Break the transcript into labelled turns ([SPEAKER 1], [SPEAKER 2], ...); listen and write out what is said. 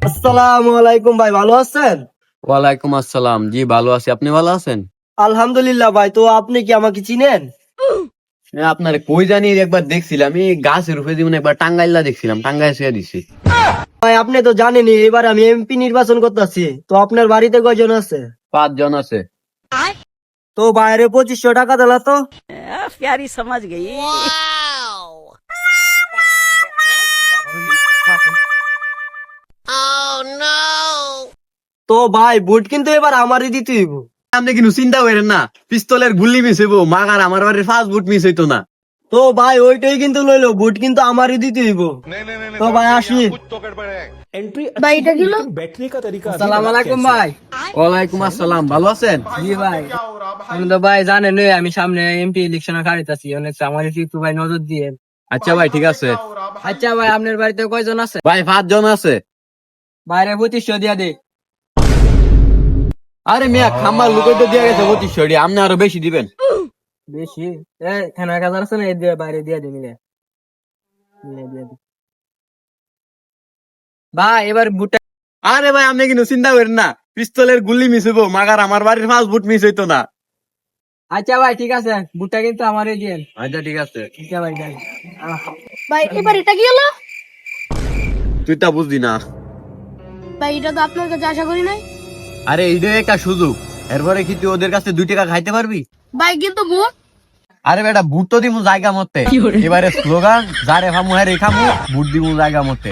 [SPEAKER 1] আসসালামু আলাইকুম ভাই, ভালো আছেন?
[SPEAKER 2] ওয়ালাইকুম আসসালাম। জি ভালো আছি, আপনি ভালো আছেন?
[SPEAKER 1] আলহামদুলিল্লাহ ভাই। তো আপনি কি আমাকে চিনেন?
[SPEAKER 2] আপনার কই জানি একবার দেখছিলাম, আমি গাছের উপরে যেমন একবার টাঙ্গাইলা দেখছিলাম, টাঙ্গাইল ছেড়ে দিছি।
[SPEAKER 1] ভাই আপনি তো জানেনই এবার আমি এমপি নির্বাচন করতেছি। তো আপনার বাড়িতে কয়জন আছে?
[SPEAKER 2] 5 জন আছে।
[SPEAKER 1] তো বাইরে 2500 টাকা দিলা তো।
[SPEAKER 3] प्यारी समझ गई।
[SPEAKER 1] তো ভাই ভোট কিন্তু এবার আমারই দিতে হইব।
[SPEAKER 2] আপনি কিন্তু চিন্তা করেন না, পিস্তলের গুল্লি মিস হইব, মাগার আমার বাড়ির 5 ফুট মিস হইতো না।
[SPEAKER 1] তো ভাই ওইটাই কিন্তু লইলো, ভোট কিন্তু আমারই দিতে হইব। তো ভাই আসি।
[SPEAKER 4] एंट्री
[SPEAKER 5] भाई,
[SPEAKER 4] अच्छी
[SPEAKER 5] इधर
[SPEAKER 4] है,
[SPEAKER 5] क्यों लो?
[SPEAKER 4] लेकिन बैठने का तरीका अभी
[SPEAKER 1] আসসালামু
[SPEAKER 4] बता
[SPEAKER 1] আলাইকুম
[SPEAKER 4] कैसे
[SPEAKER 1] ভাই।
[SPEAKER 2] ওয়ালাইকুম আসসালাম, ভালো আছেন?
[SPEAKER 1] জি ভাই, আমি তো ভাই জানেন আমি সামনে এমপি ইলেকশনে খাড়িতাছি, অনেক আমার একটু ভাই নজর দিয়ে।
[SPEAKER 2] আচ্ছা ভাই, ঠিক আছে।
[SPEAKER 1] আচ্ছা ভাই, আপনার বাড়িতে কয়জন আছে?
[SPEAKER 2] ভাই 5 জন আছে।
[SPEAKER 1] বাইরে 2500 দিয়া দে।
[SPEAKER 2] আরে মিয়া, খাম্বার লুকাইতে দিয়ে গেছে 2500, আপনি আরো বেশি দিবেন।
[SPEAKER 1] বেশি? এখানে 1000 আছে না, এই দিয়ে বাইরে দিয়া দি মিলে। মিলে দিয়া দি। ভাই এবার ভোটটা।
[SPEAKER 2] আরে ভাই, আপনি কিন্তু চিন্তা করেন না, পিস্তলের গুল্লি মিস হইব, মাগার আমার বাড়ির 5 ফুট মিস হইতো না।
[SPEAKER 1] আচ্ছা ভাই ঠিক আছে, ভোটটা কিন্তু আমারই দিয়েন।
[SPEAKER 2] আচ্ছা ঠিক আছে।
[SPEAKER 1] আচ্ছা ভাই যাই।
[SPEAKER 5] ভাই এবার এটা কি হলো?
[SPEAKER 2] তুই তা বুঝলি না।
[SPEAKER 5] ভাই এটা তো আপনার কাছে আশা করি নাই।
[SPEAKER 2] আরে এইটাই একটা সুযোগ, এরপরে কি তুই ওদের কাছে 2 টাকা খাইতে পারবি?
[SPEAKER 5] ভাই কিন্তু ভোট।
[SPEAKER 2] আরে বেটা, ভোট তো দিমু জায়গা মতে। এবারে স্লোগান, যারে খামু হ্যারে খামু, ভোট দিমু জায়গা মতে।